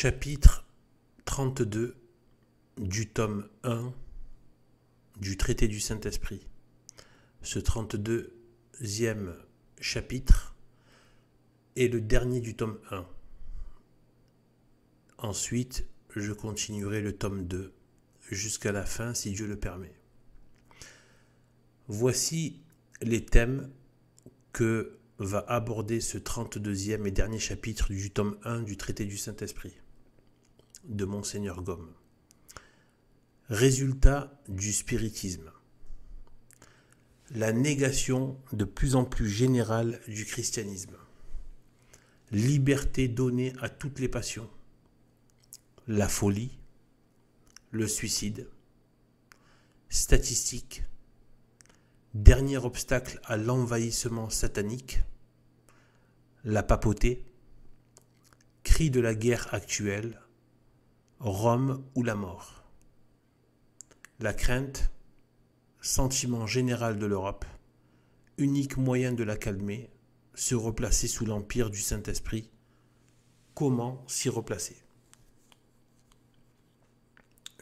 Chapitre 32 du tome 1 du traité du Saint-Esprit. Ce 32e chapitre est le dernier du tome 1. Ensuite, je continuerai le tome 2 jusqu'à la fin si Dieu le permet. Voici les thèmes que va aborder ce 32e et dernier chapitre du tome 1 du traité du Saint-Esprit de Monseigneur Gaume. Résultat du spiritisme. La négation de plus en plus générale du christianisme. Liberté donnée à toutes les passions. La folie, le suicide, statistiques, dernier obstacle à l'envahissement satanique, la papauté, cri de la guerre actuelle, Rome ou la mort. La crainte, sentiment général de l'Europe, unique moyen de la calmer, se replacer sous l'empire du Saint-Esprit. Comment s'y replacer?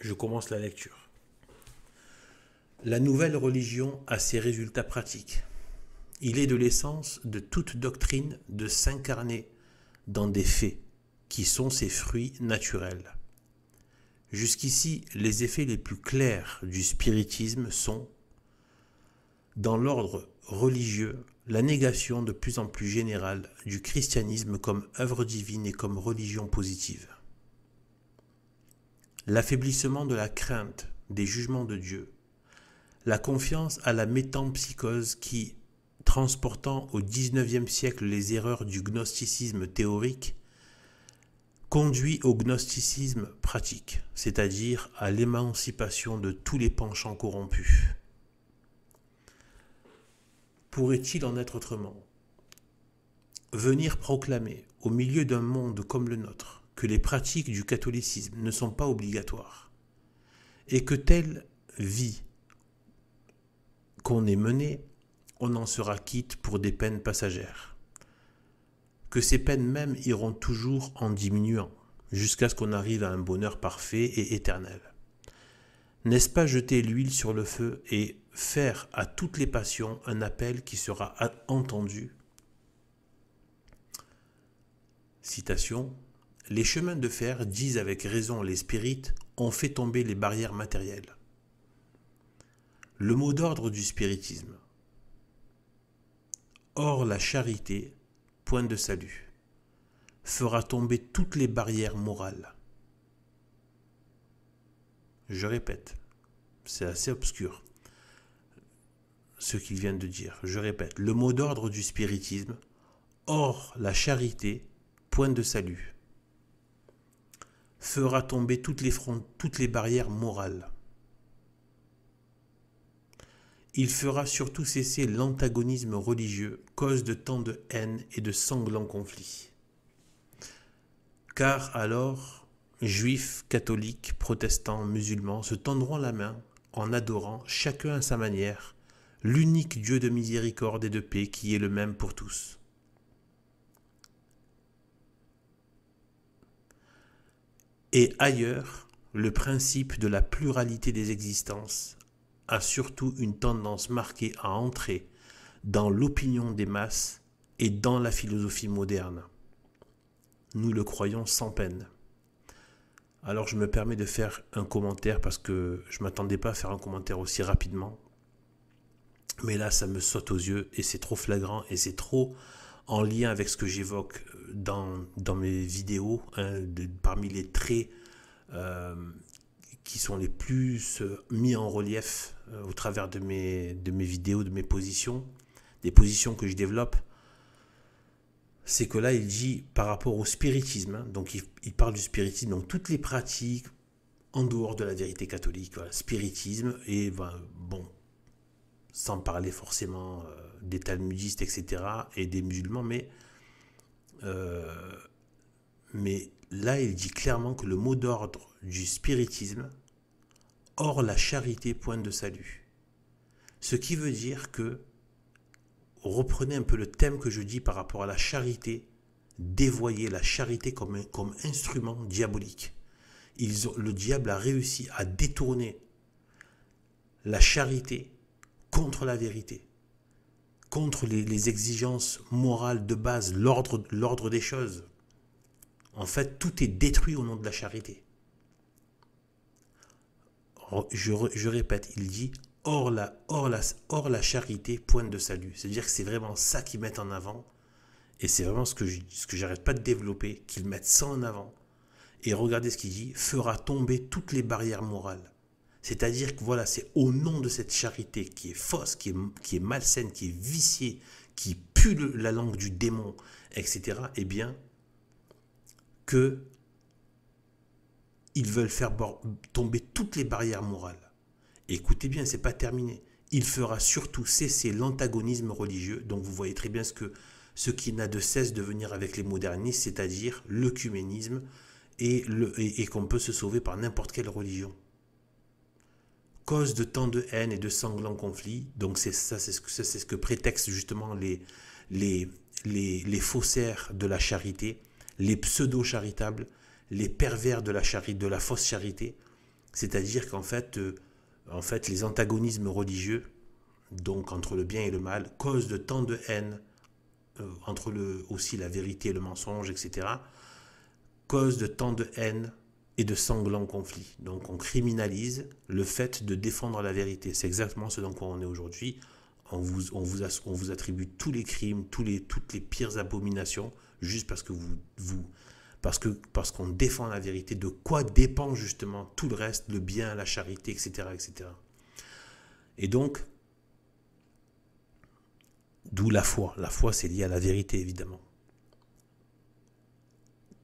Je commence la lecture. La nouvelle religion a ses résultats pratiques. Il est de l'essence de toute doctrine de s'incarner dans des faits qui sont ses fruits naturels. Jusqu'ici, les effets les plus clairs du spiritisme sont, dans l'ordre religieux, la négation de plus en plus générale du christianisme comme œuvre divine et comme religion positive. L'affaiblissement de la crainte des jugements de Dieu, la confiance à la métempsychose qui, transportant au XIXe siècle les erreurs du gnosticisme théorique, conduit au gnosticisme pratique, c'est-à-dire à l'émancipation de tous les penchants corrompus. Pourrait-il en être autrement? Venir proclamer, au milieu d'un monde comme le nôtre, que les pratiques du catholicisme ne sont pas obligatoires, et que telle vie qu'on ait menée, on en sera quitte pour des peines passagères, que ces peines même iront toujours en diminuant, jusqu'à ce qu'on arrive à un bonheur parfait et éternel. N'est-ce pas jeter l'huile sur le feu et faire à toutes les passions un appel qui sera entendu? Citation. Les chemins de fer, disent avec raison les spirites, ont fait tomber les barrières matérielles. Le mot d'ordre du spiritisme. Or la charité, point de salut, fera tomber toutes les barrières morales. Je répète, c'est assez obscur ce qu'il vient de dire. Je répète, le mot d'ordre du spiritisme, or la charité, point de salut, fera tomber toutes les barrières morales. Il fera surtout cesser l'antagonisme religieux, cause de tant de haine et de sanglants conflits. Car alors, juifs, catholiques, protestants, musulmans se tendront la main en adorant, chacun à sa manière, l'unique Dieu de miséricorde et de paix qui est le même pour tous. Et ailleurs, le principe de la pluralité des existences a surtout une tendance marquée à entrer dans l'opinion des masses et dans la philosophie moderne. Nous le croyons sans peine. Alors je me permets de faire un commentaire parce que je ne m'attendais pas à faire un commentaire aussi rapidement. Mais là, ça me saute aux yeux et c'est trop flagrant et c'est trop en lien avec ce que j'évoque dans mes vidéos, parmi les traits qui sont les plus mis en relief au travers de mes vidéos, de mes positions, des positions que je développe. C'est que là, il dit par rapport au spiritisme, donc il parle du spiritisme, donc toutes les pratiques en dehors de la vérité catholique, voilà, spiritisme, et bon, sans parler forcément des talmudistes, etc., et des musulmans, mais là, il dit clairement que le mot d'ordre du spiritisme, hors la charité, point de salut. Ce qui veut dire que, reprenez un peu le thème que je dis par rapport à la charité, dévoyé la charité comme instrument diabolique. Le diable a réussi à détourner la charité contre la vérité, contre les exigences morales de base, l'ordre des choses. En fait, tout est détruit au nom de la charité. Je répète, il dit « Or la charité, point de salut ». C'est-à-dire que c'est vraiment ça qu'ils mettent en avant. Et c'est vraiment ce que j'arrête pas de développer, qu'ils mettent ça en avant. Et regardez ce qu'il dit « Fera tomber toutes les barrières morales ». C'est-à-dire que voilà, c'est au nom de cette charité qui est fausse, qui est malsaine, qui est viciée, qui pue la langue du démon, etc. Eh bien, que ils veulent faire tomber toutes les barrières morales. Et écoutez bien, c'est pas terminé. Il fera surtout cesser l'antagonisme religieux. Donc vous voyez très bien ce qui n'a de cesse de venir avec les modernistes, c'est-à-dire l'œcuménisme et qu'on peut se sauver par n'importe quelle religion. Cause de tant de haine et de sanglants conflits. Donc c'est ce que prétextent justement les faussaires de la charité, les pseudo-charitables, les pervers de la fausse charité. C'est-à-dire qu'en fait, les antagonismes religieux, donc entre le bien et le mal, causent de tant de haine, entre aussi la vérité et le mensonge, etc., causent de tant de haine et de sanglants conflits. Donc on criminalise le fait de défendre la vérité. C'est exactement ce dans quoi on est aujourd'hui. On vous attribue tous les crimes, toutes les pires abominations, juste parce que parce qu'on défend la vérité. De quoi dépend justement tout le reste, le bien, la charité, etc., etc. Et donc, d'où la foi. La foi, c'est lié à la vérité, évidemment.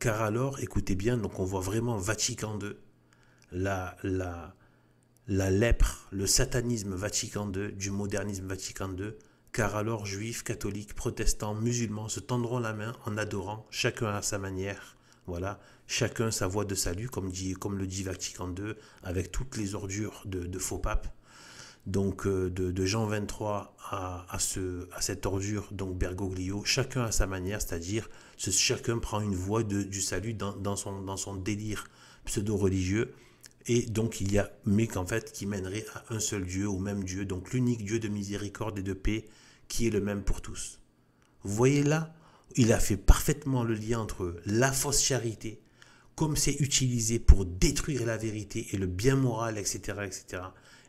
Car alors, écoutez bien, donc on voit vraiment Vatican II, la lèpre, le satanisme Vatican II, du modernisme Vatican II. Car alors, juifs, catholiques, protestants, musulmans se tendront la main en adorant, chacun à sa manière. Voilà, chacun sa voie de salut, comme le dit Vatican II, avec toutes les ordures de faux papes. Donc de Jean 23 à cette ordure, donc Bergoglio, chacun à sa manière, c'est-à-dire chacun prend une voie du salut dans son délire pseudo-religieux, et donc mais qu'en fait qui mènerait à un seul Dieu, au même Dieu, donc l'unique Dieu de miséricorde et de paix, qui est le même pour tous. Vous voyez là, il a fait parfaitement le lien entre la fausse charité, comme c'est utilisé pour détruire la vérité et le bien moral, etc., etc.,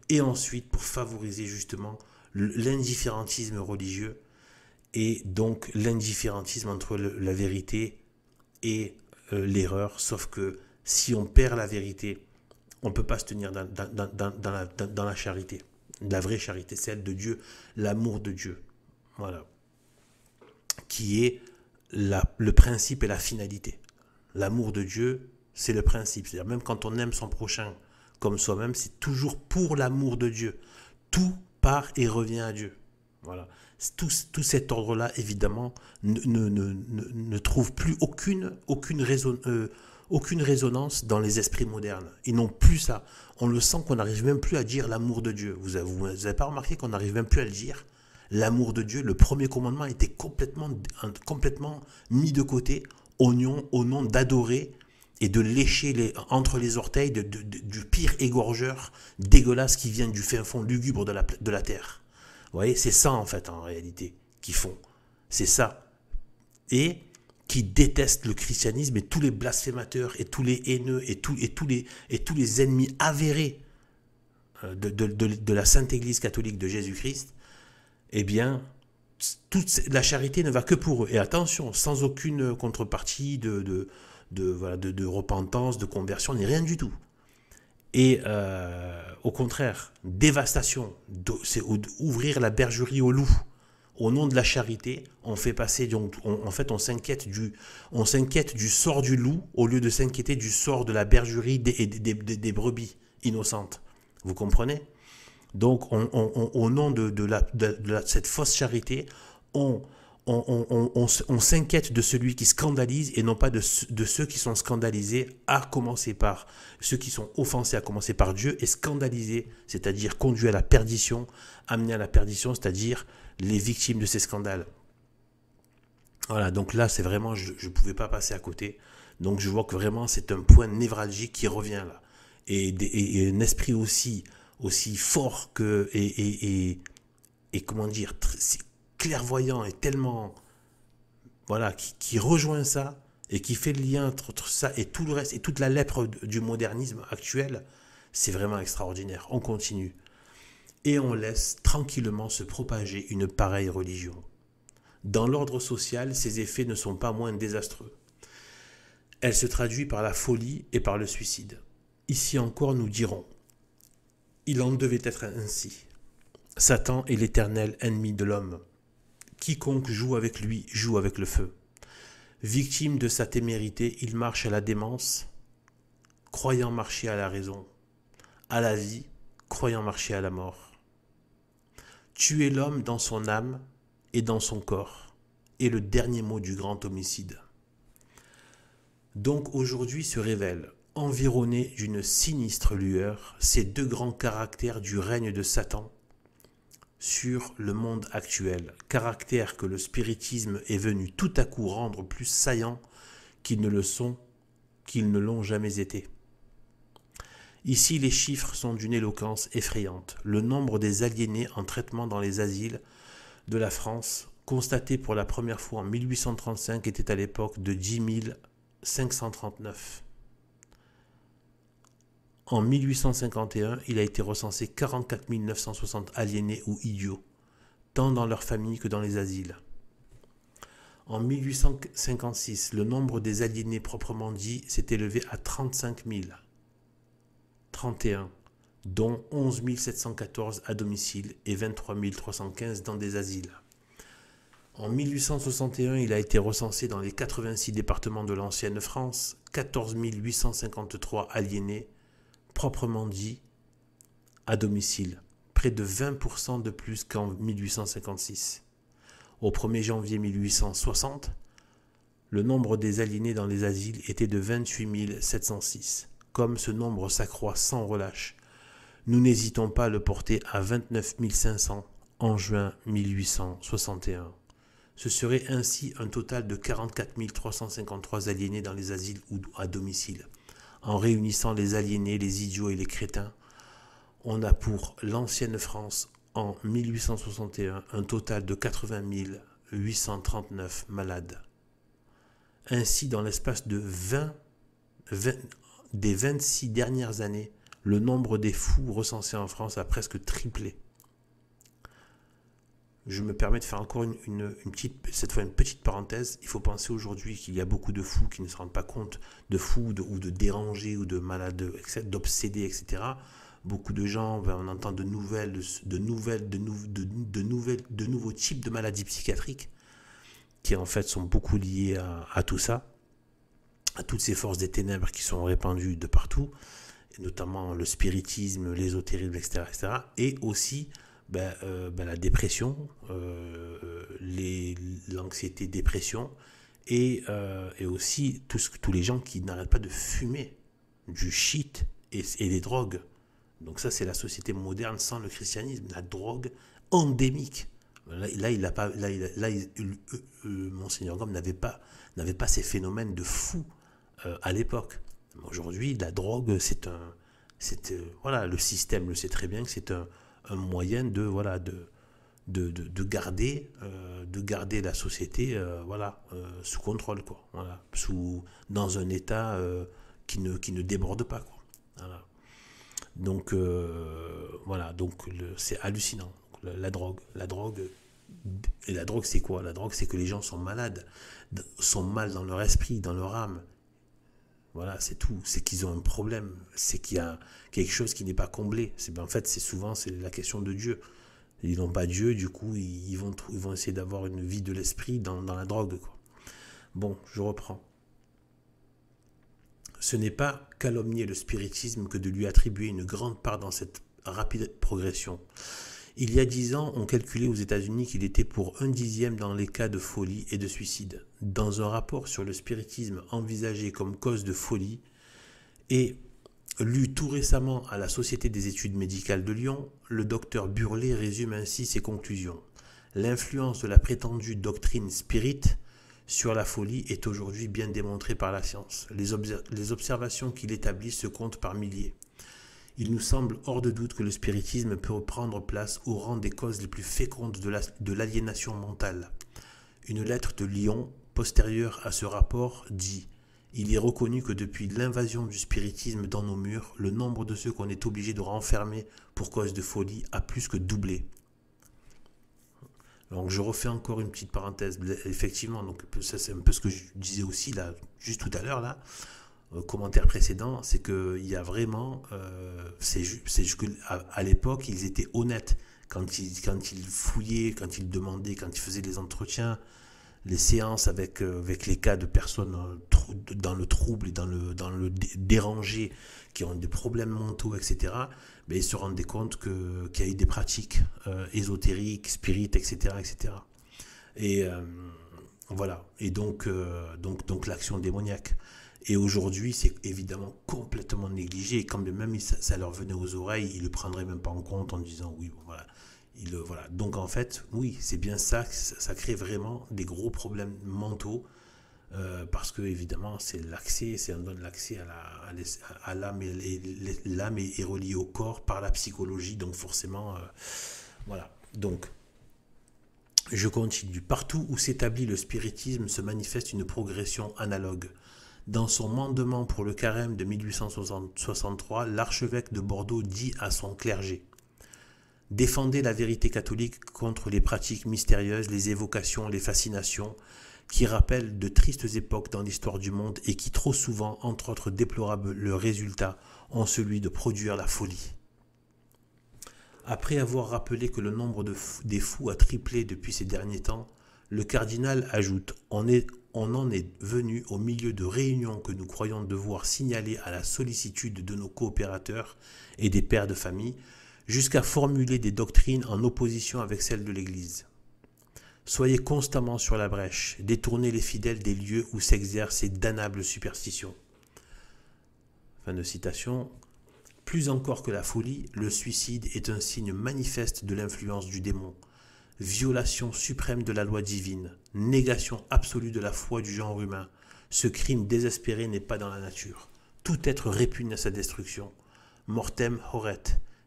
et ensuite pour favoriser justement l'indifférentisme religieux, et donc l'indifférentisme entre la vérité et l'erreur, sauf que si on perd la vérité, on ne peut pas se tenir dans la charité, la vraie charité, celle de Dieu, l'amour de Dieu, voilà, qui est le principe et la finalité. L'amour de Dieu, c'est le principe, c'est-à-dire même quand on aime son prochain comme soi-même, c'est toujours pour l'amour de Dieu. Tout part et revient à Dieu. Voilà. Tout cet ordre-là, évidemment, ne trouve plus aucune résonance dans les esprits modernes. Ils n'ont plus ça. On le sent qu'on n'arrive même plus à dire l'amour de Dieu. Vous n'avez pas remarqué qu'on n'arrive même plus à le dire? L'amour de Dieu, le premier commandement a été complètement mis de côté au nom d'adorer et de lécher entre les orteils du pire égorgeur dégueulasse qui vient du fin fond lugubre de la terre. Vous voyez, c'est ça en fait en réalité qu'ils font. C'est ça. Et qui détestent le christianisme et tous les blasphémateurs et tous les haineux et tous les ennemis avérés de la Sainte Église catholique de Jésus-Christ, eh bien, la charité ne va que pour eux. Et attention, sans aucune contrepartie de repentance, de conversion, ni rien du tout. Et au contraire, dévastation, c'est ouvrir la bergerie au loup. Au nom de la charité, on fait passer, donc, en fait, on s'inquiète du sort du loup au lieu de s'inquiéter du sort de la bergerie des brebis innocentes. Vous comprenez? Donc, au nom de cette fausse charité, on s'inquiète de celui qui scandalise et non pas de ceux qui sont scandalisés, à commencer par ceux qui sont offensés, à commencer par Dieu, et scandalisés, c'est-à-dire conduits à la perdition, amenés à la perdition, c'est-à-dire les victimes de ces scandales. Voilà, donc là, c'est vraiment, je ne pouvais pas passer à côté. Donc je vois que vraiment, c'est un point névralgique qui revient là. Et un esprit aussi fort que, et comment dire, clairvoyant et tellement, voilà, qui rejoint ça et qui fait le lien entre ça et tout le reste et toute la lèpre du modernisme actuel, c'est vraiment extraordinaire. On continue. Et on laisse tranquillement se propager une pareille religion. Dans l'ordre social, ces effets ne sont pas moins désastreux. Elle se traduit par la folie et par le suicide. Ici encore, nous dirons, il en devait être ainsi. Satan est l'éternel ennemi de l'homme. Quiconque joue avec lui joue avec le feu. Victime de sa témérité, il marche à la démence, croyant marcher à la raison, à la vie, croyant marcher à la mort. Tuer l'homme dans son âme et dans son corps est le dernier mot du grand homicide. Donc aujourd'hui se révèlent, environnés d'une sinistre lueur, ces deux grands caractères du règne de Satan sur le monde actuel, caractères que le spiritisme est venu tout à coup rendre plus saillants qu'ils ne l'ont jamais été. Ici, les chiffres sont d'une éloquence effrayante. Le nombre des aliénés en traitement dans les asiles de la France, constaté pour la première fois en 1835, était à l'époque de 10 539. En 1851, il a été recensé 44 960 aliénés ou idiots, tant dans leurs familles que dans les asiles. En 1856, le nombre des aliénés proprement dit s'est élevé à 35 031, dont 11 714 à domicile et 23 315 dans des asiles. En 1861, il a été recensé dans les 86 départements de l'ancienne France 14 853 aliénés, proprement dit, à domicile, près de 20% de plus qu'en 1856. Au 1er janvier 1860, le nombre des aliénés dans les asiles était de 28 706. Comme ce nombre s'accroît sans relâche, nous n'hésitons pas à le porter à 29 500 en juin 1861. Ce serait ainsi un total de 44 353 aliénés dans les asiles ou à domicile. En réunissant les aliénés, les idiots et les crétins, on a pour l'ancienne France en 1861 un total de 80 839 malades. Ainsi, dans l'espace de des 26 dernières années, le nombre des fous recensés en France a presque triplé. Je me permets de faire encore cette fois une petite parenthèse. Il faut penser aujourd'hui qu'il y a beaucoup de fous qui ne se rendent pas compte de fous ou de dérangés ou de malades, d'obsédés, etc. Beaucoup de gens, on entend de nouveaux types de maladies psychiatriques qui en fait sont beaucoup liés à tout ça, à toutes ces forces des ténèbres qui sont répandues de partout, et notamment le spiritisme, l'ésotérisme, etc. Et aussi la dépression, l'anxiété, dépression, et aussi tous les gens qui n'arrêtent pas de fumer du shit et des drogues. Donc ça, c'est la société moderne sans le christianisme, la drogue endémique. Monseigneur Gomme n'avait pas ces phénomènes de fou à l'époque. Aujourd'hui, la drogue, le système le sait très bien que c'est un moyen de garder la société sous contrôle, quoi. Voilà, dans un état qui ne déborde pas, quoi. Voilà. Donc c'est hallucinant. La drogue, c'est quoi? La drogue, c'est que les gens sont malades, sont mal dans leur esprit, dans leur âme. Voilà, c'est tout. C'est qu'ils ont un problème. C'est qu'il y a quelque chose qui n'est pas comblé. En fait, c'est la question de Dieu. Ils n'ont pas Dieu, du coup, ils vont essayer d'avoir une vie de l'esprit dans la drogue, quoi. Bon, je reprends. Ce n'est pas calomnier le spiritisme que de lui attribuer une grande part dans cette rapide progression. Il y a 10 ans, on calculait aux États-Unis qu'il était pour 1/10 dans les cas de folie et de suicide. Dans un rapport sur le spiritisme envisagé comme cause de folie et lu tout récemment à la Société des études médicales de Lyon, le docteur Burlet résume ainsi ses conclusions. L'influence de la prétendue doctrine spirit sur la folie est aujourd'hui bien démontré par la science. Les observations qu'il établit se comptent par milliers. Il nous semble hors de doute que le spiritisme peut prendre place au rang des causes les plus fécondes de l'aliénation mentale. Une lettre de Lyon, postérieure à ce rapport, dit « Il est reconnu que depuis l'invasion du spiritisme dans nos murs, le nombre de ceux qu'on est obligé de renfermer pour cause de folie a plus que doublé. » Donc je refais encore une petite parenthèse. Effectivement, donc ça c'est un peu ce que je disais aussi là, juste tout à l'heure là, commentaire précédent, c'est qu'il y a vraiment, c'est juste qu'à l'époque ils étaient honnêtes quand ils fouillaient, quand ils demandaient, quand ils faisaient les entretiens, les séances avec les cas de personnes dans le trouble et dans le dérangé, qui ont des problèmes mentaux, etc., mais ils se rendaient compte qu'il y a eu des pratiques ésotériques, spirites, etc., etc. Et voilà. Et donc l'action démoniaque. Et aujourd'hui, c'est évidemment complètement négligé. Et quand même ça leur venait aux oreilles, ils ne le prendraient même pas en compte en disant oui, bon, voilà. Voilà. Donc en fait, oui, c'est bien ça, ça crée vraiment des gros problèmes mentaux parce que évidemment, ça donne l'accès à l'âme, et l'âme est reliée au corps par la psychologie, donc forcément, voilà. Donc, je continue. Partout où s'établit le spiritisme se manifeste une progression analogue. Dans son mandement pour le carême de 1863, l'archevêque de Bordeaux dit à son clergé: défendez la vérité catholique contre les pratiques mystérieuses, les évocations, les fascinations, qui rappellent de tristes époques dans l'histoire du monde et qui trop souvent, entre autres déplorables résultats, ont celui de produire la folie. Après avoir rappelé que le nombre des fous a triplé depuis ces derniers temps, le cardinal ajoute « On en est venu au milieu de réunions que nous croyons devoir signaler à la sollicitude de nos coopérateurs et des pères de famille, jusqu'à formuler des doctrines en opposition avec celles de l'Église. Soyez constamment sur la brèche, détournez les fidèles des lieux où s'exercent ces damnables superstitions. » Fin de citation. Plus encore que la folie, le suicide est un signe manifeste de l'influence du démon. Violation suprême de la loi divine, négation absolue de la foi du genre humain. Ce crime désespéré n'est pas dans la nature. Tout être répugne à sa destruction. Mortem horet,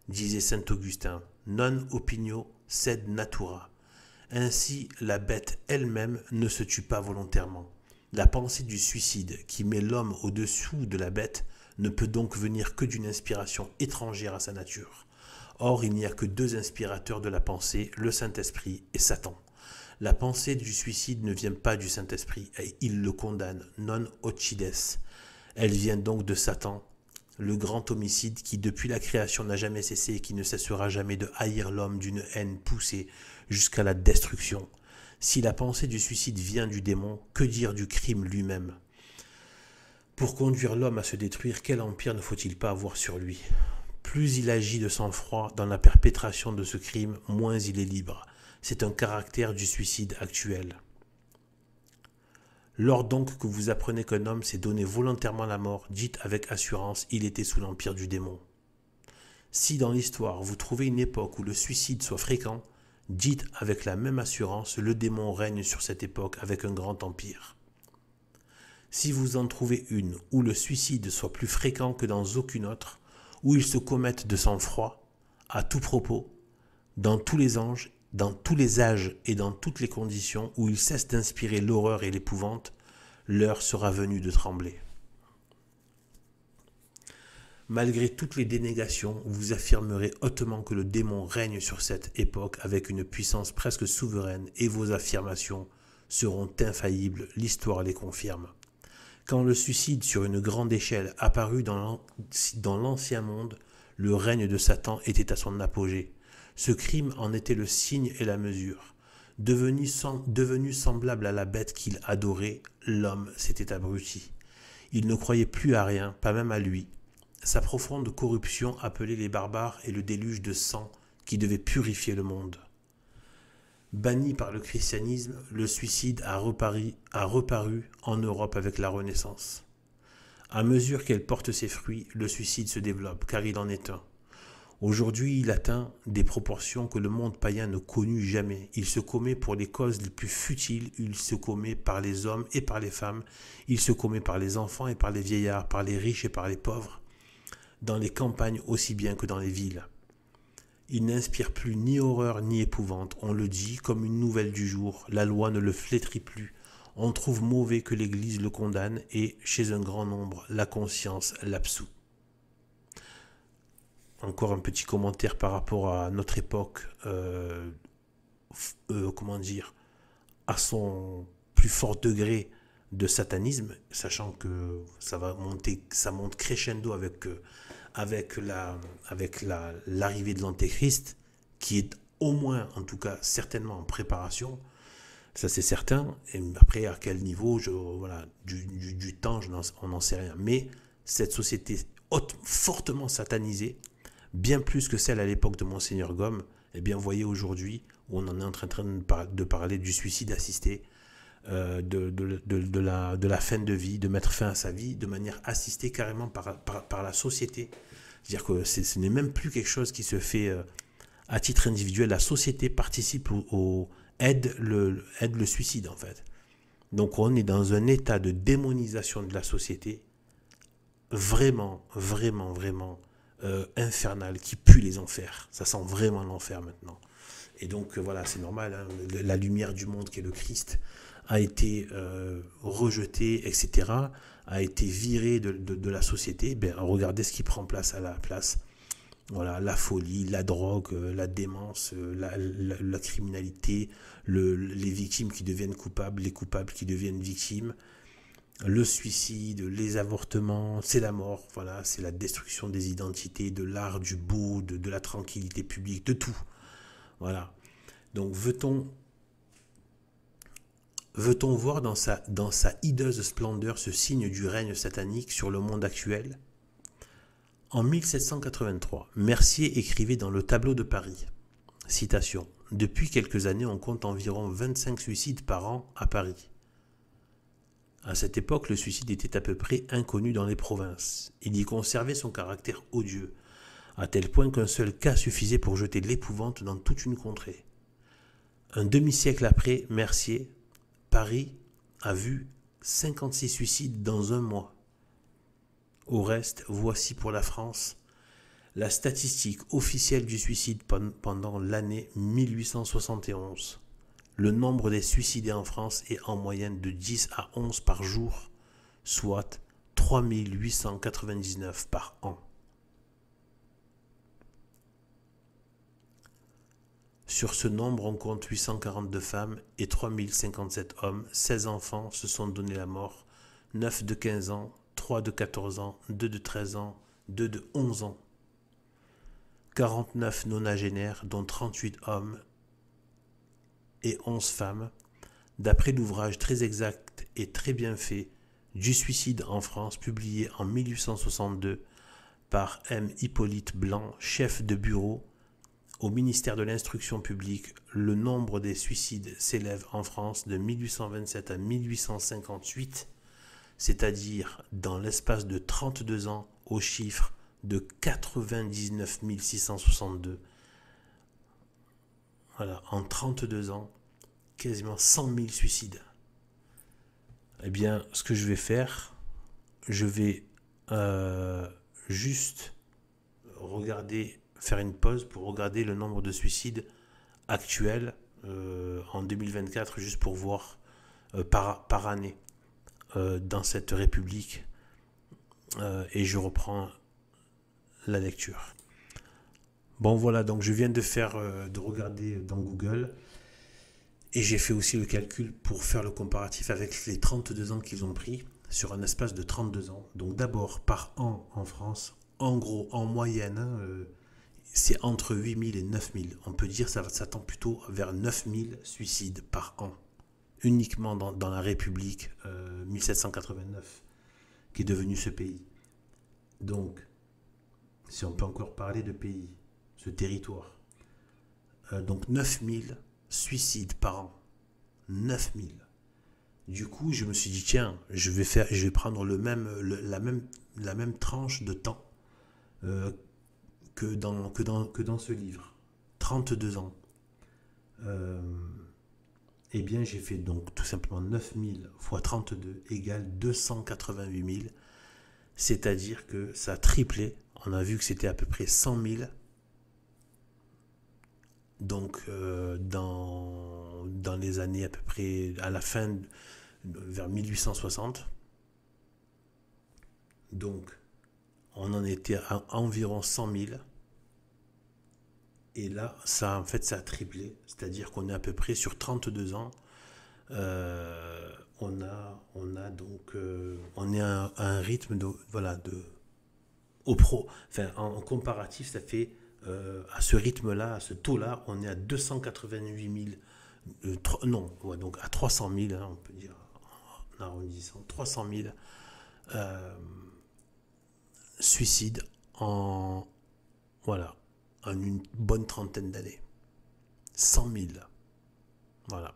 disait saint Augustin, non opinio sed natura. Ainsi, la bête elle-même ne se tue pas volontairement. La pensée du suicide qui met l'homme au-dessous de la bête ne peut donc venir que d'une inspiration étrangère à sa nature. Or, il n'y a que deux inspirateurs de la pensée, le Saint-Esprit et Satan. La pensée du suicide ne vient pas du Saint-Esprit, et il le condamne, non occides. Elle vient donc de Satan, le grand homicide qui depuis la création n'a jamais cessé et qui ne cessera jamais de haïr l'homme d'une haine poussée jusqu'à la destruction. Si la pensée du suicide vient du démon, que dire du crime lui-même ? Pour conduire l'homme à se détruire, quel empire ne faut-il pas avoir sur lui ? Plus il agit de sang-froid dans la perpétration de ce crime, moins il est libre. C'est un caractère du suicide actuel. Lors donc que vous apprenez qu'un homme s'est donné volontairement la mort, dites avec assurance, il était sous l'empire du démon. Si dans l'histoire vous trouvez une époque où le suicide soit fréquent, dites avec la même assurance, le démon règne sur cette époque avec un grand empire. Si vous en trouvez une où le suicide soit plus fréquent que dans aucune autre, où il se commette de sang-froid, à tout propos, dans tous les âges et dans toutes les conditions, où il cesse d'inspirer l'horreur et l'épouvante, l'heure sera venue de trembler. Malgré toutes les dénégations, vous affirmerez hautement que le démon règne sur cette époque avec une puissance presque souveraine et vos affirmations seront infaillibles, l'histoire les confirme. Quand le suicide sur une grande échelle apparut dans l'Ancien Monde, le règne de Satan était à son apogée. Ce crime en était le signe et la mesure. Devenu semblable à la bête qu'il adorait, l'homme s'était abruti. Il ne croyait plus à rien, pas même à lui. Sa profonde corruption appelait les barbares et le déluge de sang qui devait purifier le monde. Banni par le christianisme, le suicide a reparu en Europe avec la Renaissance. À mesure qu'elle porte ses fruits, le suicide se développe, car il en est un. Aujourd'hui, il atteint des proportions que le monde païen ne connut jamais. Il se commet pour les causes les plus futiles, il se commet par les hommes et par les femmes, il se commet par les enfants et par les vieillards, par les riches et par les pauvres, dans les campagnes aussi bien que dans les villes. Il n'inspire plus ni horreur ni épouvante, on le dit comme une nouvelle du jour, la loi ne le flétrit plus, on trouve mauvais que l'Église le condamne et, chez un grand nombre, la conscience l'absout. Encore un petit commentaire par rapport à notre époque, comment dire, à son plus fort degré de satanisme, sachant que ça va monter, ça monte crescendo avec l'arrivée de l'Antéchrist, qui est au moins, en tout cas, certainement en préparation. Ça, c'est certain. Et après, à quel niveau, voilà, du temps, on n'en sait rien. Mais cette société fortement satanisée, bien plus que celle à l'époque de Monseigneur Gaume, eh bien, vous voyez aujourd'hui où on en est en train de parler du suicide assisté, de la fin de vie, de mettre fin à sa vie de manière assistée carrément par la société. C'est-à-dire que ce n'est même plus quelque chose qui se fait à titre individuel. La société participe aide le suicide en fait. Donc on est dans un état de démonisation de la société vraiment, vraiment, vraiment infernal, qui pue les enfers. Ça sent vraiment l'enfer maintenant. Et donc voilà, c'est normal, hein, la lumière du monde qui est le Christ a été rejetée, etc., a été virée de la société. Ben, regardez ce qui prend place à la place. Voilà, la folie, la drogue, la démence, la criminalité, les victimes qui deviennent coupables, les coupables qui deviennent victimes, le suicide, les avortements, c'est la mort, voilà, c'est la destruction des identités, de l'art, du beau, de la tranquillité publique, de tout. Voilà. Donc veut-on voir dans sa hideuse splendeur ce signe du règne satanique sur le monde actuel? En 1783, Mercier écrivait dans le Tableau de Paris, citation, « Depuis quelques années, on compte environ 25 suicides par an à Paris. » À cette époque, le suicide était à peu près inconnu dans les provinces. Il y conservait son caractère odieux, à tel point qu'un seul cas suffisait pour jeter l'épouvante dans toute une contrée. Un demi-siècle après Mercier, Paris a vu 56 suicides dans un mois. Au reste, voici pour la France la statistique officielle du suicide pendant l'année 1871. Le nombre des suicidés en France est en moyenne de 10 à 11 par jour, soit 3899 par an. Sur ce nombre, on compte 842 femmes et 3057 hommes. 16 enfants se sont donné la mort, 9 de 15 ans, 3 de 14 ans, 2 de 13 ans, 2 de 11 ans. 49 nonagénaires, dont 38 hommes et 11 femmes, d'après l'ouvrage très exact et très bien fait du suicide en France, publié en 1862 par M. Hippolyte Blanc, chef de bureau au ministère de l'Instruction publique. Le nombre des suicides s'élève en France de 1827 à 1858, c'est-à-dire dans l'espace de 32 ans, au chiffre de 99 662. Voilà, en 32 ans, quasiment 100 000 suicides. Eh bien, ce que je vais faire, je vais juste faire une pause pour regarder le nombre de suicides actuels en 2024, juste pour voir par année dans cette République. Et je reprends la lecture. Bon voilà, donc je viens de regarder dans Google et j'ai fait aussi le calcul pour faire le comparatif avec les 32 ans qu'ils ont pris sur un espace de 32 ans. Donc d'abord par an en France, en gros, en moyenne, c'est entre 8000 et 9000. On peut dire que ça s'attend plutôt vers 9000 suicides par an, uniquement dans la République 1789, qui est devenue ce pays. Donc, si on peut encore parler de pays, ce territoire. Donc 9000 suicides par an. 9000. Du coup, je me suis dit, tiens, je vais prendre la même tranche de temps que dans ce livre. 32 ans. Eh bien, j'ai fait donc tout simplement 9000 fois 32 égale 288 000. C'est-à-dire que ça a triplé. On a vu que c'était à peu près 100 000. Donc, dans les années à peu près à la fin, vers 1860. Donc, on en était à environ 100 000. Et là, ça, en fait, ça a triplé. C'est-à-dire qu'on est à peu près sur 32 ans. On est à un rythme en comparatif, ça fait à ce rythme-là, à ce taux-là, on est à 288 000, donc à 300 000, hein, on peut dire en arrondissant, 300 000 suicides en une bonne trentaine d'années. 100 000, voilà.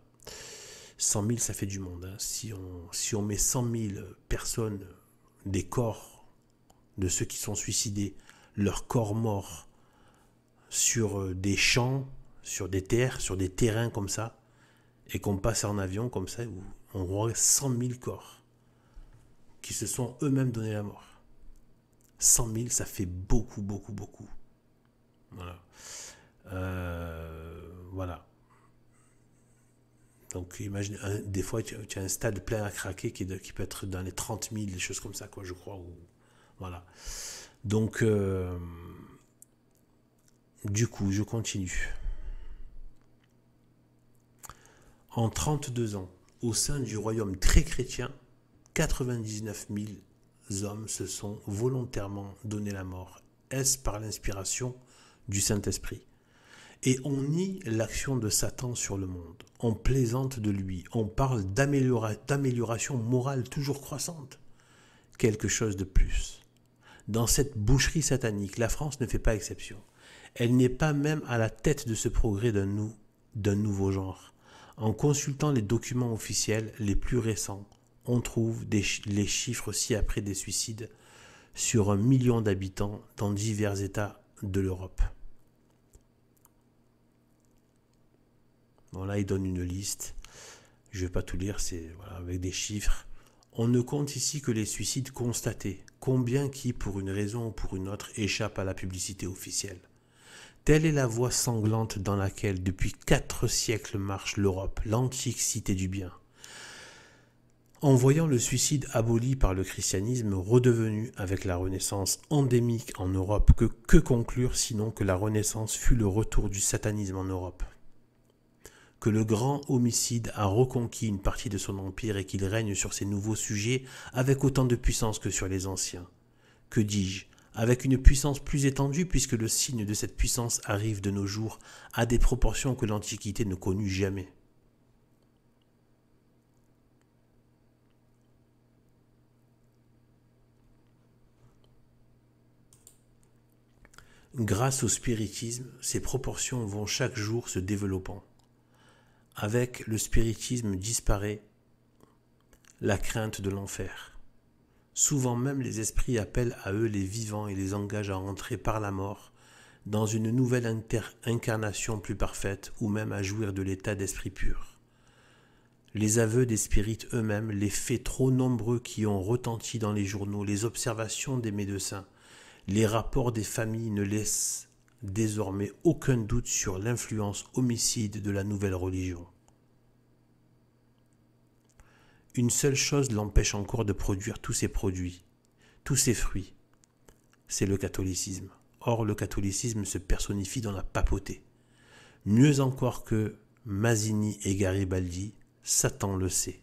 100 000, ça fait du monde. Hein. Si on met 100 000 personnes, des corps de ceux qui sont suicidés, leurs corps morts, sur des champs, sur des terres, sur des terrains comme ça, et qu'on passe en avion comme ça, où on voit 100 000 corps qui se sont eux-mêmes donné la mort. 100 000, ça fait beaucoup, beaucoup, beaucoup. Voilà. Voilà. Donc imagine, des fois tu as un stade plein à craquer qui peut être dans les 30 000, des choses comme ça, quoi, je crois. Voilà. Donc, du coup, je continue. En 32 ans, au sein du royaume très chrétien, 99 000 hommes se sont volontairement donné la mort. Est-ce par l'inspiration du Saint-Esprit? Et on nie l'action de Satan sur le monde. On plaisante de lui. On parle d'amélioration morale toujours croissante. Quelque chose de plus. Dans cette boucherie satanique, la France ne fait pas exception. Elle n'est pas même à la tête de ce progrès d'un nouveau genre. En consultant les documents officiels les plus récents, on trouve les chiffres ci-après des suicides sur 1 million d'habitants dans divers États de l'Europe. Bon, là, il donne une liste. Je ne vais pas tout lire, c'est avec des chiffres. On ne compte ici que les suicides constatés. Combien qui, pour une raison ou pour une autre, échappent à la publicité officielle. Telle est la voie sanglante dans laquelle, depuis 4 siècles, marche l'Europe, l'antique cité du bien. En voyant le suicide aboli par le christianisme redevenu avec la Renaissance endémique en Europe, que conclure sinon que la Renaissance fut le retour du satanisme en Europe? Que le grand homicide a reconquis une partie de son empire et qu'il règne sur ces nouveaux sujets avec autant de puissance que sur les anciens. Que dis-je? Avec une puissance plus étendue puisque le signe de cette puissance arrive de nos jours à des proportions que l'Antiquité ne connut jamais. Grâce au spiritisme, ces proportions vont chaque jour se développant. Avec le spiritisme disparaît la crainte de l'enfer. Souvent même les esprits appellent à eux les vivants et les engagent à entrer par la mort dans une nouvelle incarnation plus parfaite ou même à jouir de l'état d'esprit pur. Les aveux des spirites eux-mêmes, les faits trop nombreux qui ont retenti dans les journaux, les observations des médecins, les rapports des familles ne laissent désormais aucun doute sur l'influence homicide de la nouvelle religion. Une seule chose l'empêche encore de produire tous ces produits, tous ces fruits, c'est le catholicisme. Or, le catholicisme se personnifie dans la papauté. Mieux encore que Mazzini et Garibaldi, Satan le sait.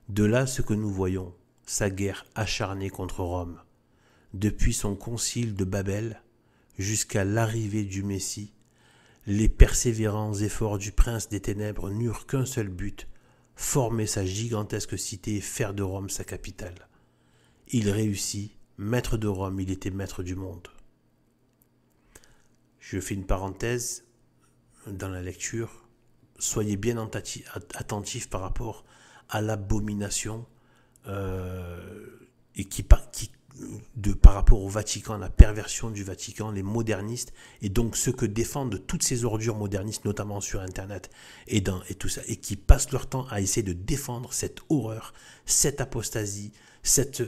De là ce que nous voyons, sa guerre acharnée contre Rome. Depuis son concile de Babel jusqu'à l'arrivée du Messie, les persévérants efforts du prince des ténèbres n'eurent qu'un seul but, former sa gigantesque cité et faire de Rome sa capitale. Il réussit, maître de Rome, il était maître du monde. Je fais une parenthèse dans la lecture. Soyez bien attentifs par rapport à l'abomination et par rapport au Vatican, la perversion du Vatican, les modernistes, et donc ceux que défendent toutes ces ordures modernistes, notamment sur Internet et tout ça, et qui passent leur temps à essayer de défendre cette horreur, cette apostasie, cette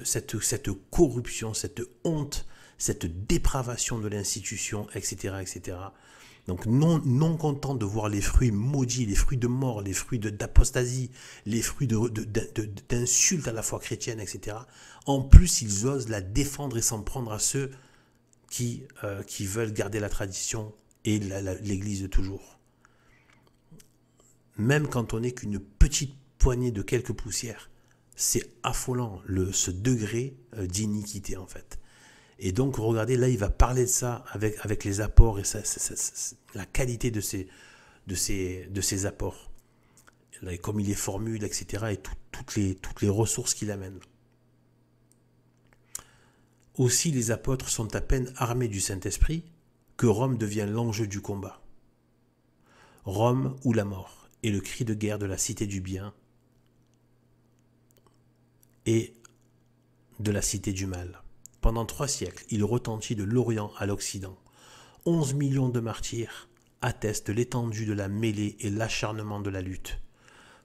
corruption, cette honte, cette dépravation de l'institution, etc., etc. Donc non content de voir les fruits maudits, les fruits de mort, les fruits d'apostasie, les fruits d'insultes à la foi chrétienne, etc. En plus, ils osent la défendre et s'en prendre à ceux qui veulent garder la tradition et l'Église de toujours. Même quand on n'est qu'une petite poignée de quelques poussières, c'est affolant ce degré d'iniquité en fait. Et donc, regardez, là, il va parler de ça avec les apports et la qualité de ces apports. Là, comme il les formule, etc. et toutes les ressources qu'il amène. Aussi, les apôtres sont à peine armés du Saint-Esprit que Rome devient l'enjeu du combat. Rome ou la mort est le cri de guerre de la cité du bien et de la cité du mal. Pendant 3 siècles, il retentit de l'Orient à l'Occident. 11 millions de martyrs attestent l'étendue de la mêlée et l'acharnement de la lutte.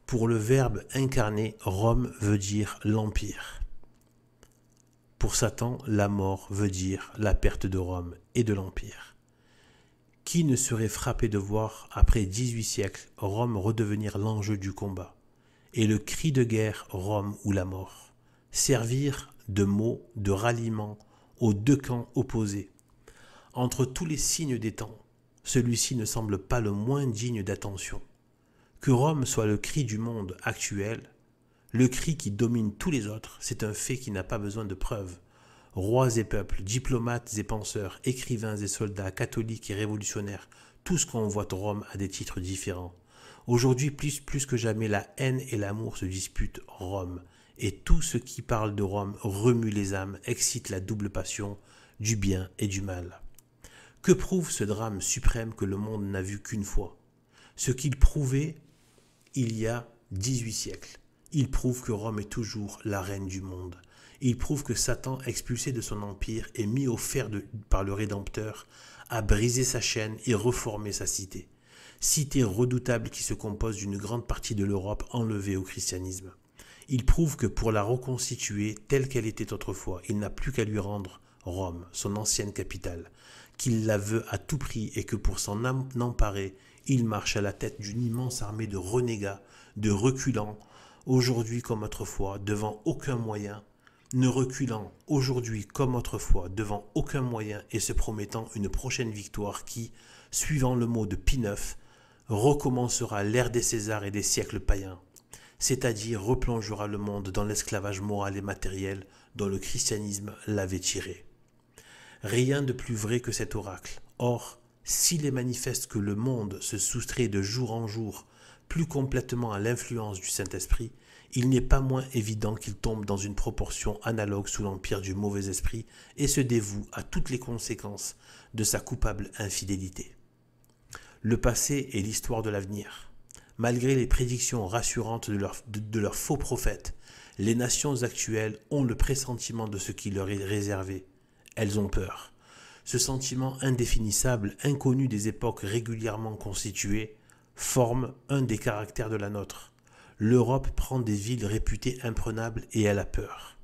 Pour le Verbe incarné, Rome veut dire l'Empire. Pour Satan, la mort veut dire la perte de Rome et de l'Empire. Qui ne serait frappé de voir, après 18 siècles, Rome redevenir l'enjeu du combat, et le cri de guerre Rome ou la mort, servir de mot de ralliement aux 2 camps opposés. Entre tous les signes des temps, celui-ci ne semble pas le moins digne d'attention. Que Rome soit le cri du monde actuel, le cri qui domine tous les autres, c'est un fait qui n'a pas besoin de preuves. Rois et peuples, diplomates et penseurs, écrivains et soldats, catholiques et révolutionnaires, tous convoitent Rome à des titres différents. Aujourd'hui, plus que jamais, la haine et l'amour se disputent Rome. Et tout ce qui parle de Rome remue les âmes, excite la double passion du bien et du mal. Que prouve ce drame suprême que le monde n'a vu qu'une fois? Ce qu'il prouvait il y a 18 siècles. Il prouve que Rome est toujours la reine du monde. Il prouve que Satan, expulsé de son empire et mis au fer par le Rédempteur, a brisé sa chaîne et reformé sa cité. Cité redoutable qui se compose d'une grande partie de l'Europe enlevée au christianisme. Il prouve que pour la reconstituer telle qu'elle était autrefois, il n'a plus qu'à lui rendre Rome, son ancienne capitale, qu'il la veut à tout prix et que pour s'en emparer, il marche à la tête d'une immense armée de renégats, de reculants, aujourd'hui comme autrefois, devant aucun moyen, ne reculant aujourd'hui comme autrefois, devant aucun moyen et se promettant une prochaine victoire qui, suivant le mot de Pie IX, recommencera l'ère des Césars et des siècles païens. C'est-à-dire replongera le monde dans l'esclavage moral et matériel dont le christianisme l'avait tiré. Rien de plus vrai que cet oracle. Or, s'il est manifeste que le monde se soustrait de jour en jour plus complètement à l'influence du Saint-Esprit, il n'est pas moins évident qu'il tombe dans une proportion analogue sous l'empire du mauvais esprit et se dévoue à toutes les conséquences de sa coupable infidélité. Le passé est l'histoire de l'avenir. Malgré les prédictions rassurantes de leurs faux prophètes, les nations actuelles ont le pressentiment de ce qui leur est réservé. Elles ont peur. Ce sentiment indéfinissable, inconnu des époques régulièrement constituées, forme un des caractères de la nôtre. L'Europe prend des villes réputées imprenables et elle a peur.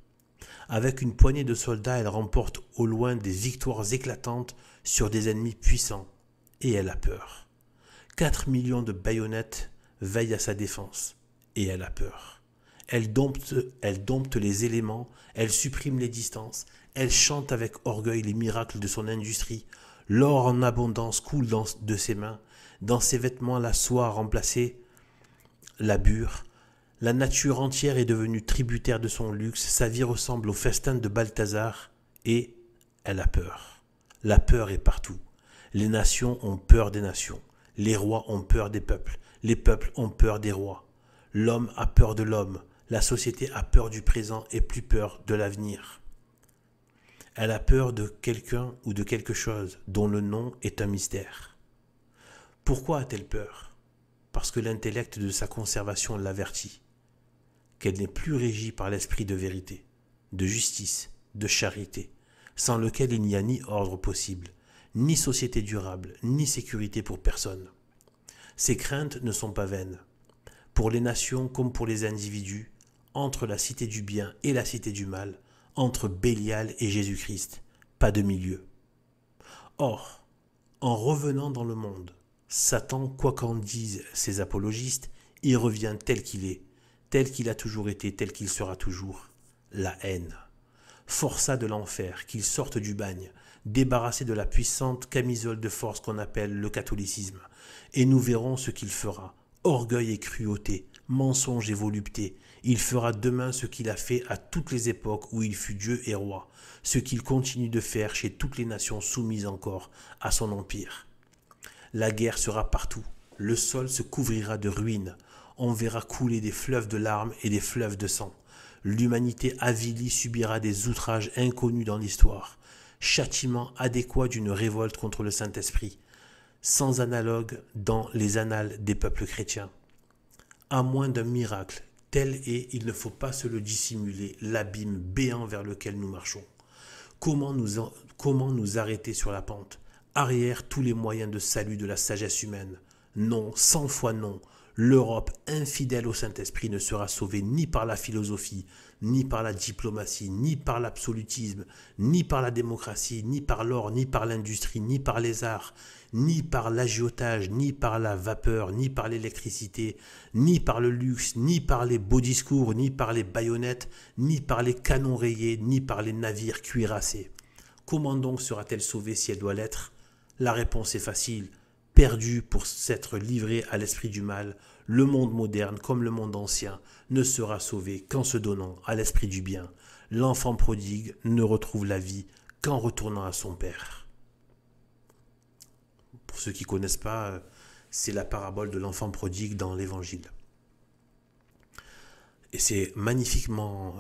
Avec une poignée de soldats, elle remporte au loin des victoires éclatantes sur des ennemis puissants et elle a peur. 4 millions de baïonnettes veillent à sa défense et elle a peur. Elle dompte les éléments, elle supprime les distances, elle chante avec orgueil les miracles de son industrie. L'or en abondance coule de ses mains. Dans ses vêtements, la soie a remplacé la bure. La nature entière est devenue tributaire de son luxe. Sa vie ressemble au festin de Balthazar et elle a peur. La peur est partout. Les nations ont peur des nations. Les rois ont peur des peuples. Les peuples ont peur des rois. L'homme a peur de l'homme. La société a peur du présent et plus peur de l'avenir. Elle a peur de quelqu'un ou de quelque chose dont le nom est un mystère. Pourquoi a-t-elle peur? Parce que l'intellect de sa conservation l'avertit, qu'elle n'est plus régie par l'esprit de vérité, de justice, de charité. sans lequel il n'y a ni ordre possible, ni société durable, ni sécurité pour personne. Ces craintes ne sont pas vaines. Pour les nations comme pour les individus, entre la cité du bien et la cité du mal, entre Bélial et Jésus-Christ, pas de milieu. Or, en revenant dans le monde, Satan, quoi qu'en disent ses apologistes, y revient tel qu'il a toujours été, tel qu'il sera toujours, la haine. Forçat de l'enfer, qu'il sorte du bagne, débarrassé de la puissante camisole de force qu'on appelle le catholicisme, et nous verrons ce qu'il fera. Orgueil et cruauté, mensonge et volupté, il fera demain ce qu'il a fait à toutes les époques où il fut Dieu et roi, ce qu'il continue de faire chez toutes les nations soumises encore à son empire. La guerre sera partout, le sol se couvrira de ruines, on verra couler des fleuves de larmes et des fleuves de sang. L'humanité avilie subira des outrages inconnus dans l'histoire, châtiment adéquat d'une révolte contre le Saint-Esprit, sans analogue dans les annales des peuples chrétiens. À moins d'un miracle, tel est, il ne faut pas se le dissimuler, l'abîme béant vers lequel nous marchons. Comment nous arrêter sur la pente? Arrière tous les moyens de salut de la sagesse humaine. Non, 100 fois non. L'Europe, infidèle au Saint-Esprit, ne sera sauvée ni par la philosophie, ni par la diplomatie, ni par l'absolutisme, ni par la démocratie, ni par l'or, ni par l'industrie, ni par les arts, ni par l'agiotage, ni par la vapeur, ni par l'électricité, ni par le luxe, ni par les beaux discours, ni par les baïonnettes, ni par les canons rayés, ni par les navires cuirassés. Comment donc sera-t-elle sauvée si elle doit l'être? La réponse est facile. Perdu pour s'être livré à l'esprit du mal, le monde moderne comme le monde ancien ne sera sauvé qu'en se donnant à l'esprit du bien. L'enfant prodigue ne retrouve la vie qu'en retournant à son père. Pour ceux qui ne connaissent pas, c'est la parabole de l'enfant prodigue dans l'Évangile. Et c'est magnifiquement...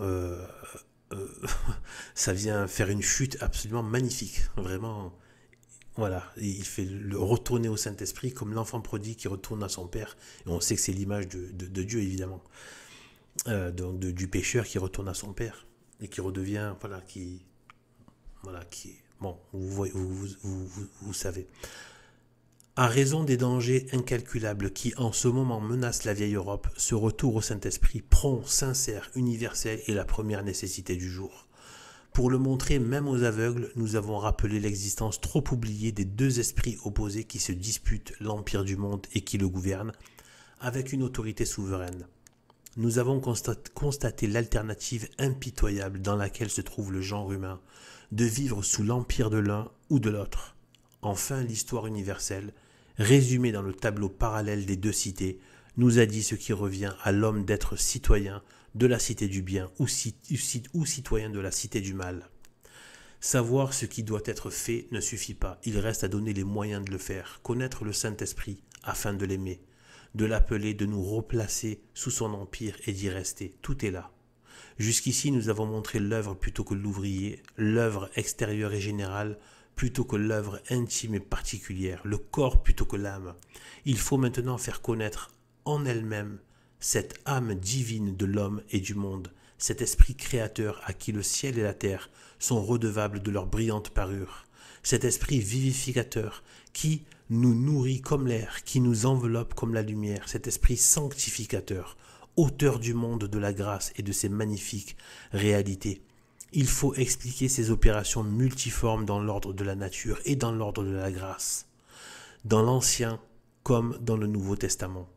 ça vient faire une chute absolument magnifique, vraiment... Voilà, il fait le retourner au Saint-Esprit comme l'enfant prodigue qui retourne à son père. Et on sait que c'est l'image de Dieu, évidemment. Donc du pécheur qui retourne à son père et qui redevient, bon, vous savez. À raison des dangers incalculables qui en ce moment menacent la vieille Europe, ce retour au Saint-Esprit prompt, sincère, universel est la première nécessité du jour. Pour le montrer même aux aveugles, nous avons rappelé l'existence trop oubliée des deux esprits opposés qui se disputent l'empire du monde et qui le gouvernent, avec une autorité souveraine. Nous avons constaté l'alternative impitoyable dans laquelle se trouve le genre humain, de vivre sous l'empire de l'un ou de l'autre. Enfin, l'histoire universelle, résumée dans le tableau parallèle des deux cités, nous a dit ce qui revient à l'homme d'être citoyen de la cité du bien ou citoyen de la cité du mal. Savoir ce qui doit être fait ne suffit pas, il reste à donner les moyens de le faire, connaître le Saint-Esprit afin de l'aimer, de l'appeler, de nous replacer sous son empire et d'y rester. Tout est là. Jusqu'ici, nous avons montré l'œuvre plutôt que l'ouvrier, l'œuvre extérieure et générale plutôt que l'œuvre intime et particulière, le corps plutôt que l'âme. Il faut maintenant faire connaître en elle-même cette âme divine de l'homme et du monde, cet esprit créateur à qui le ciel et la terre sont redevables de leur brillante parure, cet esprit vivificateur qui nous nourrit comme l'air, qui nous enveloppe comme la lumière, cet esprit sanctificateur, auteur du monde de la grâce et de ses magnifiques réalités. Il faut expliquer ces opérations multiformes dans l'ordre de la nature et dans l'ordre de la grâce, dans l'Ancien comme dans le Nouveau Testament.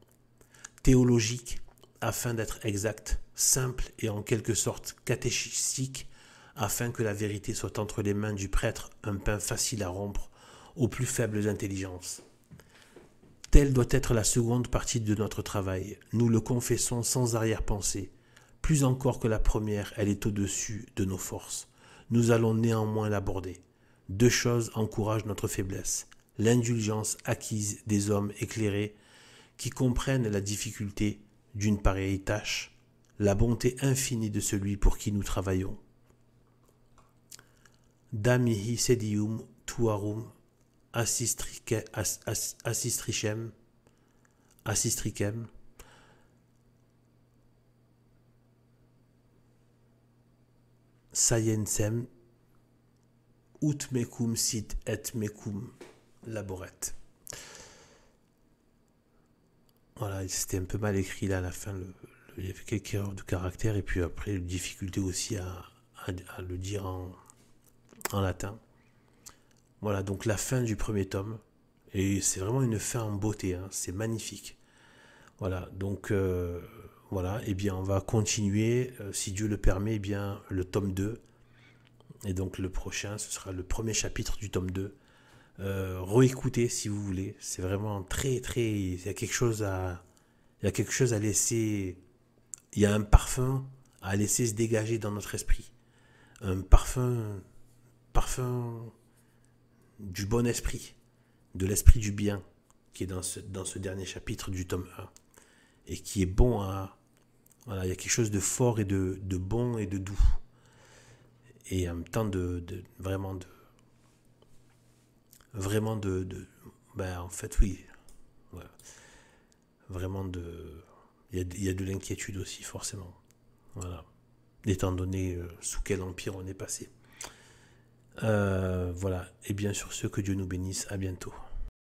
Théologique, afin d'être exact, simple et en quelque sorte catéchistique, afin que la vérité soit entre les mains du prêtre un pain facile à rompre aux plus faibles intelligences. Telle doit être la seconde partie de notre travail. Nous le confessons sans arrière-pensée. Plus encore que la première, elle est au-dessus de nos forces. Nous allons néanmoins l'aborder. Deux choses encouragent notre faiblesse. L'indulgence acquise des hommes éclairés qui comprennent la difficulté d'une pareille tâche, la bonté infinie de celui pour qui nous travaillons. Damihi sedium tuarum assistricem, sciensem ut mecum sit et mecum laboret. Voilà, c'était un peu mal écrit là à la fin, il y avait quelques erreurs de caractère, et puis après, difficulté aussi à le dire en latin. Voilà, donc la fin du premier tome, et c'est vraiment une fin en beauté, hein, c'est magnifique. Voilà, donc voilà, et bien on va continuer, si Dieu le permet, eh bien le tome 2, et donc le prochain, ce sera le premier chapitre du tome 2. Réécoutez si vous voulez, c'est vraiment très très, il y a quelque chose à laisser, il y a un parfum à laisser se dégager dans notre esprit, un parfum du bon esprit, de l'esprit du bien, qui est dans ce dernier chapitre du tome 1, et qui est bon à... Voilà, il y a quelque chose de fort et de bon et de doux, et en même temps ben en fait oui, voilà, vraiment il y a de l'inquiétude aussi forcément, voilà, étant donné sous quel empire on est passé. Voilà, et bien sur ce, que Dieu nous bénisse, à bientôt.